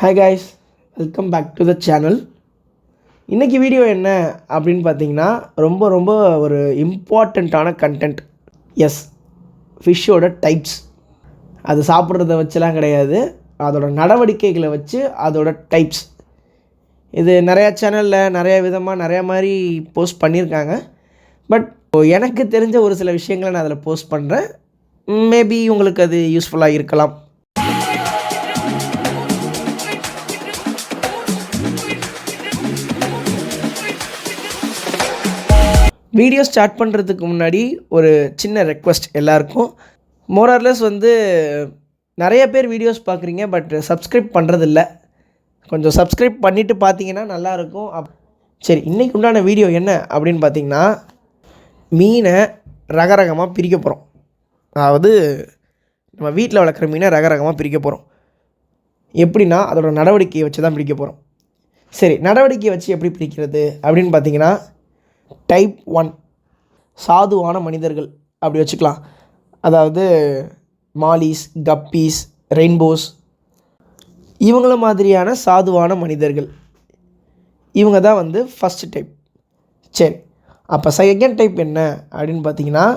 Hi guys, welcome back to the channel. இன்றைக்கி video என்ன அப்படின்னு பார்த்தீங்கன்னா ரொம்ப ரொம்ப ஒரு இம்பார்ட்டண்ட்டான கண்டென்ட். S, ஃபிஷ்ஷோட types. அது சாப்பிட்றத வச்சுலாம் கிடையாது, அதோட நடவடிக்கைகளை வச்சு அதோட டைப்ஸ். இது நிறையா சேனலில் நிறையா விதமாக நிறையா மாதிரி போஸ்ட் பண்ணியிருக்காங்க. பட் எனக்கு தெரிஞ்ச ஒரு சில விஷயங்களை நான் அதில் போஸ்ட் பண்ணுறேன். மேபி உங்களுக்கு அது யூஸ்ஃபுல்லாக இருக்கலாம். வீடியோ ஸ்டார்ட் பண்ணுறதுக்கு முன்னாடி ஒரு சின்ன ரெக்வெஸ்ட் எல்லாருக்கும். மோரார்லெஸ் நிறைய பேர் வீடியோஸ் பார்க்குறீங்க, பட் சப்ஸ்கிரைப் பண்ணுறதில்ல. கொஞ்சம் சப்ஸ்கிரைப் பண்ணிவிட்டு பார்த்தீங்கன்னா நல்லாயிருக்கும். சரி, இன்றைக்கி உண்டான வீடியோ என்ன அப்படின்னு பார்த்தீங்கன்னா, மீனை ரகரகமாக பிரிக்க போகிறோம். அதாவது நம்ம வீட்டில் வளர்க்குற மீனை ரகரகமாக பிரிக்க போகிறோம். எப்படின்னா அதோடய நடவடிக்கையை வச்சு தான் பிரிக்க போகிறோம். சரி, நடவடிக்கையை வச்சு எப்படி பிரிக்கிறது அப்படின்னு பார்த்தீங்கன்னா, டைப் 1 சாதுவான மனிதர்கள் அப்படி வச்சுக்கலாம். அதாவது மாலிஸ், கப்பீஸ், ரெயின்போஸ், இவங்கள மாதிரியான சாதுவான மனிதர்கள். இவங்க தான் ஃபஸ்ட்டு டைப். சரி, அப்போ செகண்ட் டைப் என்ன அப்படின்னு பார்த்தீங்கன்னா,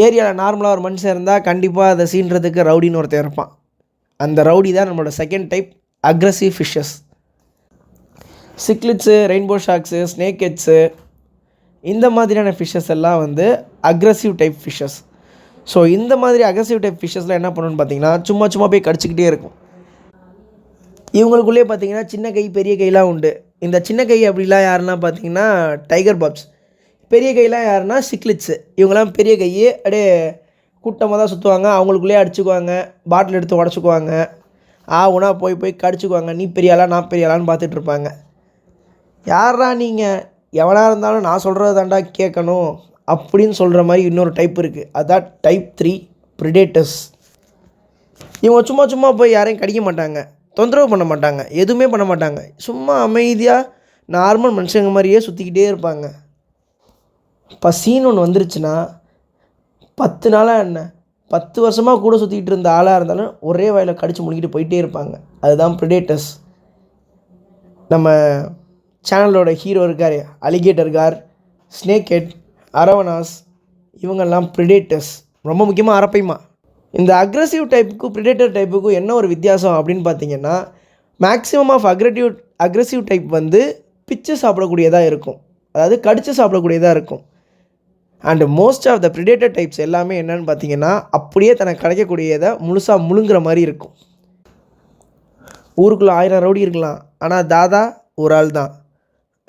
ஏரியாவில் நார்மலாக ஒரு மனுஷன் இருந்தால் கண்டிப்பாக அதை சீன்றதுக்கு ரவுடின்னு ஒருத்தர் இருப்பான். அந்த ரவுடி தான் நம்மளோட second type, aggressive fishes. Cichlids, rainbow sharks, snake heads, இந்த மாதிரியான ஃபிஷ்ஷஸ் எல்லாம் அக்ரஸிவ் டைப் ஃபிஷ்ஷஸ். ஸோ இந்த மாதிரி அக்ரஸிவ் டைப் ஃபிஷ்ஷஸ்லாம் என்ன பண்ணணும்னு பார்த்தீங்கன்னா, சும்மா போய் கடிச்சிக்கிட்டே இருக்கும். இவங்களுக்குள்ளே பார்த்தீங்கன்னா சின்ன கை பெரிய கைலாம் உண்டு. இந்த சின்ன கை அப்படிலாம் யாருன்னா பார்த்தீங்கன்னா டைகர் பாப்ஸ். பெரிய கைலாம் யாருன்னா சிக்லிட்ஸு. இவங்கெல்லாம் பெரிய கை, அப்படியே கூட்டமாக தான் சுற்றுவாங்க. அவங்களுக்குள்ளேயே அடிச்சுக்குவாங்க, பாட்டில் எடுத்து உடச்சிக்குவாங்க, உணா போய் கடிச்சிக்குவாங்க. நீ பெரியாளா நான் பெரியாளான்னு பார்த்துட்ருப்பாங்க. யாரா நீங்கள், எவனாக இருந்தாலும் நான் சொல்கிறது தாண்டா கேட்கணும் அப்படின்னு சொல்கிற மாதிரி இன்னொரு டைப் இருக்குது. அதுதான் டைப் 3 ப்ரிடேட்டர்ஸ். இவங்க சும்மா போய் யாரையும் கடிக்க மாட்டாங்க, தொந்தரவு பண்ண மாட்டாங்க, எதுவுமே பண்ண மாட்டாங்க. சும்மா அமைதியாக நார்மல் மனுஷங்க மாதிரியே சுற்றிக்கிட்டே இருப்பாங்க. பசின்னு ஒன்று வந்துருச்சுன்னா 10 நாளாக என்ன 10 வருஷமாக கூட சுற்றிக்கிட்டு இருந்த ஆளாக இருந்தாலும் ஒரே வாயில் கடிச்சு முழுங்கிட்டு போயிட்டே இருப்பாங்க. அதுதான் ப்ரிடேட்டர்ஸ். நம்ம சேனலோட ஹீரோ இருக்கார், அலிகேட்டர் கார், ஸ்னேக் ஹெட், அரவனாஸ், இவங்கெல்லாம் ப்ரிடேட்டர்ஸ். ரொம்ப முக்கியமாக அரப்பைமா. இந்த அக்ரஸிவ் டைப்புக்கும் ப்ரிடேட்டர் டைப்புக்கும் என்ன ஒரு வித்தியாசம் அப்படின்னு பார்த்தீங்கன்னா, மேக்ஸிமம் ஆஃப் அக்ரஸிவ் டைப் பிச்சு சாப்பிடக்கூடியதாக இருக்கும், அதாவது கடித்து சாப்பிடக்கூடியதாக இருக்கும். And most of the predator types எல்லாமே என்னென்னு பார்த்தீங்கன்னா, அப்படியே தனக்கு கிடைக்கக்கூடியதை முழுசாக முழுங்குற மாதிரி இருக்கும். ஊருக்குள்ளே 1000 ரவுடி இருக்கலாம், ஆனால் தாதா ஒரு ஆள் தான்.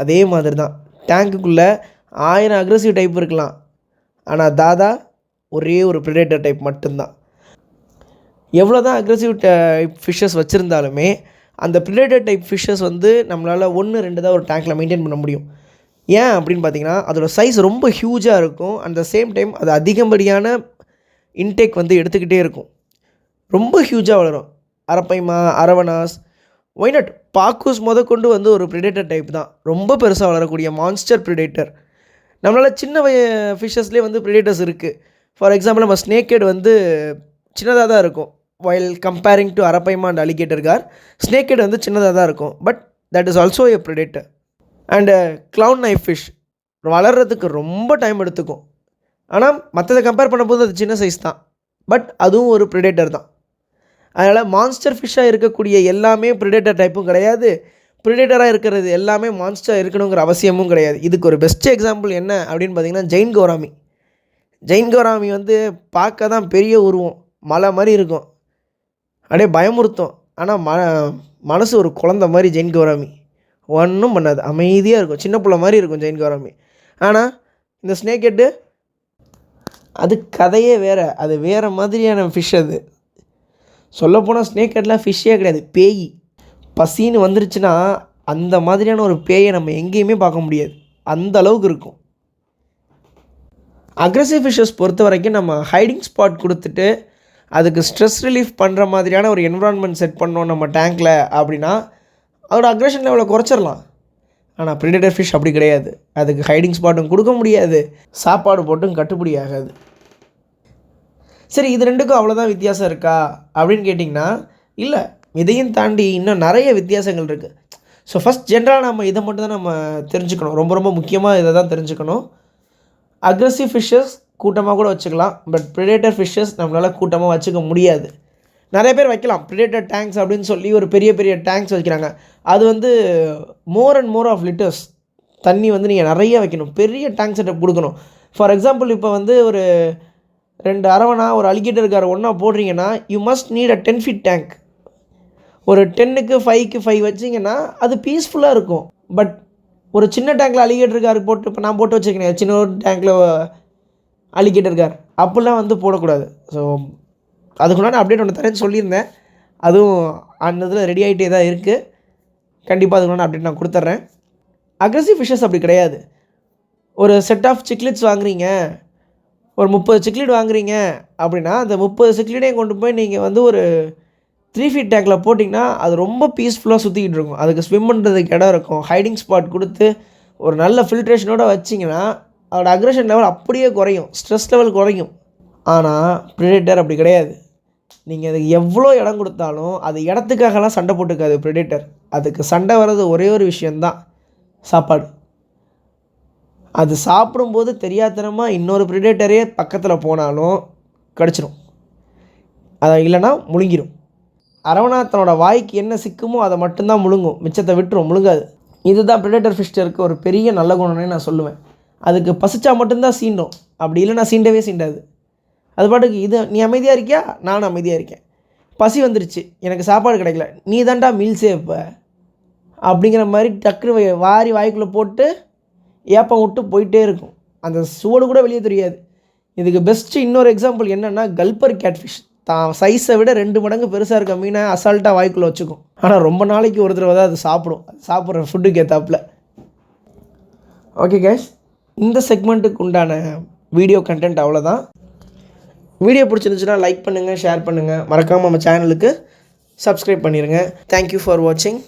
அதே மாதிரி தான் டேங்குக்குள்ளே 1000 அக்ரஸிவ் டைப் இருக்கலாம், ஆனால் தாதா ஒரே ஒரு ப்ரிடேட்டர் டைப் மட்டும்தான். எவ்வளோ தான் அக்ரஸிவ் டைப் ஃபிஷ்ஷஸ் வச்சுருந்தாலுமே அந்த ப்ரிடேட்டர் டைப் ஃபிஷ்ஷஸ் நம்மளால் 1-2 தான் ஒரு டேங்க்கில் மெயின்டைன் பண்ண முடியும். ஏன் அப்படின்னு பார்த்தீங்கன்னா, அதோடய சைஸ் ரொம்ப ஹியூஜாக இருக்கும். அந்த சேம் டைம் அது அதிகப்படியான இன்டேக் எடுத்துக்கிட்டே இருக்கும். ரொம்ப ஹியூஜாக வளரும். அரப்பைமா, அரவனாஸ், ஒய்நாட், பாக்கூஸ் முதற்கொண்டு ஒரு ப்ரிடேட்டர் டைப் தான். ரொம்ப பெருசாக வளரக்கூடிய மான்ஸ்டர் ப்ரிடேட்டர். நம்மளால் சின்ன ஃபிஷ்ஷஸ்லேயே ப்ரிடேட்டர்ஸ் இருக்குது. ஃபார் எக்ஸாம்பிள் நம்ம ஸ்னேக் ஹெட் சின்னதாக தான் இருக்கும். While comparing to arapaima and alligator gar, snake head சின்னதாக தான் இருக்கும். But that is also a predator. And clown knife fish வளர்கிறதுக்கு ரொம்ப டைம் எடுத்துக்கும். ஆனால் மற்றதை கம்பேர் பண்ணும்போது அது சின்ன சைஸ் தான், பட் அதுவும் ஒரு ப்ரிடேட்டர் தான். அதனால் மான்ஸ்டர் ஃபிஷ்ஷாக இருக்கக்கூடிய எல்லாமே ப்ரிடேட்டர் டைப்பும் கிடையாது, ப்ரிடேட்டராக இருக்கிறது எல்லாமே மான்ஸ்டர் இருக்கணுங்கிற அவசியமும் கிடையாது. இதுக்கு ஒரு பெஸ்ட் எக்ஸாம்பிள் என்ன அப்படின்னு பார்த்தீங்கன்னா, ஜெயின் கோராமி. ஜெயின் கோராமி பார்க்க தான் பெரிய உருவம், மலை மாதிரி இருக்கும், அப்படியே பயமுறுத்தும். ஆனால் மனசு ஒரு குழந்த மாதிரி ஜெயின் கோராமி. ஒன்றும் பண்ணாது, அமைதியாக இருக்கும், சின்ன பிள்ளை மாதிரி இருக்கும் ஜெயின் கோராமி. ஆனால் இந்த ஸ்னேக் ஹெட்டு அது கதையே வேறு, அது வேறு மாதிரியான ஃபிஷ். அது சொல்லப்போனால் ஸ்னேக் ஹெட்லாம் ஃபிஷ்ஷே கிடையாது, பேய். பசின்னு வந்துருச்சுன்னா அந்த மாதிரியான ஒரு பேயை நம்ம எங்கேயுமே பார்க்க முடியாது, அந்த அளவுக்கு இருக்கும். அக்ரஸிவ் ஃபிஷ்ஷஸ் பொறுத்த வரைக்கும் நம்ம ஹைடிங் ஸ்பாட் கொடுத்துட்டு அதுக்கு ஸ்ட்ரெஸ் ரிலீஃப் பண்ணுற மாதிரியான ஒரு என்விரான்மெண்ட் செட் பண்ணோம் நம்ம டேங்க்கில் அப்படின்னா அதோட அக்ரெஷன் லெவலை குறைச்சிடலாம். ஆனால் ப்ரிடேட்டர் ஃபிஷ் அப்படி கிடையாது. அதுக்கு ஹைடிங் ஸ்பாட்டும் கொடுக்க முடியாது, சாப்பாடு போட்டும் கட்டுப்படி ஆகாது. சரி, இது ரெண்டுக்கும் அவ்வளோதான் வித்தியாசம் இருக்கா அப்படின்னு கேட்டிங்கன்னா இல்லை. இதையும் தாண்டி இன்னும் நிறைய வித்தியாசங்கள் இருக்குது. ஸோ ஃபஸ்ட் ஜென்ரலாக நம்ம இதை மட்டும் தான் நம்ம தெரிஞ்சுக்கணும். ரொம்ப ரொம்ப முக்கியமாக இதை தான் தெரிஞ்சுக்கணும். அக்ரெசிவ் ஃபிஷ்ஷஸ் கூட்டமாக கூட வச்சுக்கலாம். பட் ப்ரிடேட்டர் ஃபிஷ்ஷஸ் நம்மளால் கூட்டமாக வச்சுக்க முடியாது. நிறைய பேர் வைக்கலாம் ப்ரிடேட்டர் டேங்க்ஸ் அப்படின்னு சொல்லி ஒரு பெரிய பெரிய டேங்க்ஸ் வைக்கிறாங்க. அது வந்து more and more of litres தண்ணி வந்து நீங்கள் நிறைய வைக்கணும். பெரிய டேங்க் செட்டப் கொடுக்கணும். ஃபார் எக்ஸாம்பிள் இப்போ வந்து ஒரு 2 அரவணா ஒரு அலிகேட்டர் கார் ஒன்றா போடுறீங்கன்னா you must need a 10 feet tank. ஒரு 10க்கு 5க்கு 5 வச்சிங்கன்னா அது பீஸ்ஃபுல்லாக இருக்கும். பட் ஒரு சின்ன டேங்க்கில் அலிகேட்டர் கார் போட்டு இப்போ நான் போட்டு வச்சுருக்கேன் சின்ன ஒரு டேங்க்கில் அலிகேட்டர் கார் அப்படிலாம் வந்து போடக்கூடாது. ஸோ அதுக்குள்ளான அப்டேட் ஒன்று தரேன்னு சொல்லியிருந்தேன். அதுவும் அந்த இதில் ரெடி ஆகிட்டே தான் இருக்குது. கண்டிப்பாக அதுக்குள்ளான அப்டேட் நான் கொடுத்துட்றேன். அக்ரெசிவ் ஃபிஷ்ஷஸ் அப்படி கிடையாது. ஒரு செட் ஆஃப் சிக்லிட்ஸ் வாங்குறீங்க, ஒரு 30 சிக்லிட் வாங்குறீங்க அப்படின்னா அந்த 30 சிக்லிட்டையும் கொண்டு போய் நீங்கள் வந்து ஒரு 3 feet டேங்கில் போட்டிங்கன்னா அது ரொம்ப பீஸ்ஃபுல்லாக சுற்றிக்கிட்டு இருக்கும். அதுக்கு ஸ்விம் பண்ணுறதுக்கு இடம் இருக்கும். ஹைடிங் ஸ்பாட் கொடுத்து ஒரு நல்ல ஃபில்ட்ரேஷனோடு வச்சிங்கன்னா அதோட அக்ரெஷன் லெவல் அப்படியே குறையும், ஸ்ட்ரெஸ் லெவல் குறையும். ஆனால் ப்ரிடேட்டர் அப்படி கிடையாது. நீங்கள் அதுக்கு எவ்வளோ இடம் கொடுத்தாலும் அது இடத்துக்காகலாம் சண்டை போட்டுக்காது ப்ரிடேட்டர். அதுக்கு சண்டை வர்றது ஒரே ஒரு விஷயந்தான், சாப்பாடு. அது சாப்பிடும்போது தெரியாதனமாக இன்னொரு ப்ரிடேட்டரே பக்கத்தில் போனாலும் கடிச்சிடும், அதை இல்லைன்னா முழுங்கிடும். அரவணா தன்னோட வாய்க்கு என்ன சிக்குமோ அதை மட்டும்தான் முழுங்கும், மிச்சத்தை விட்டுரும், முழுங்காது. இதுதான் ப்ரிடேட்டர் ஃபிஷ்ஷருக்கு ஒரு பெரிய நல்ல குணம்னே நான் சொல்லுவேன். அதுக்கு பசிச்சா மட்டும்தான் சீண்டும், அப்படி இல்லைன்னா சீண்டவே சீண்டாது. அது பாட்டுக்கு இது நீ அமைதியாக இருக்கியா, நானும் அமைதியாக இருக்கேன். பசி வந்துருச்சு, எனக்கு சாப்பாடு கிடைக்கல, நீ தான்டா மீல்ஸே இப்போ அப்படிங்கிற மாதிரி டக்குனு வாரி வாய்க்குள்ளே போட்டு ஏப்பம் விட்டு போயிட்டே இருக்கும். அந்த சூடு கூட வெளியே தெரியாது. இதுக்கு பெஸ்ட்டு இன்னொரு எக்ஸாம்பிள் என்னென்னா கல்பர் கேட்ஃபிஷ். தான் சைஸை விட 2 மடங்கு பெருசாக இருக்க மீனை அசால்ட்டாக வாய்க்குள்ளே வச்சுக்கும். ஆனால் ரொம்ப நாளைக்கு ஒரு தடவை தான் அது சாப்பிடும். அது சாப்பிட்ற ஃபுட்டுக்கு ஏற்றாப்புல. ஓகே கேஸ், இந்த செக்மெண்ட்டுக்கு உண்டான வீடியோ கண்டென்ட் அவ்வளோதான். வீடியோ பிடிச்சிருந்துச்சுன்னா லைக் பண்ணுங்கள், ஷேர் பண்ணுங்கள், மறக்காமல் நம்ம சேனலுக்கு சப்ஸ்கிரைப் பண்ணிடுங்க. தேங்க்யூ ஃபார் வாட்சிங்.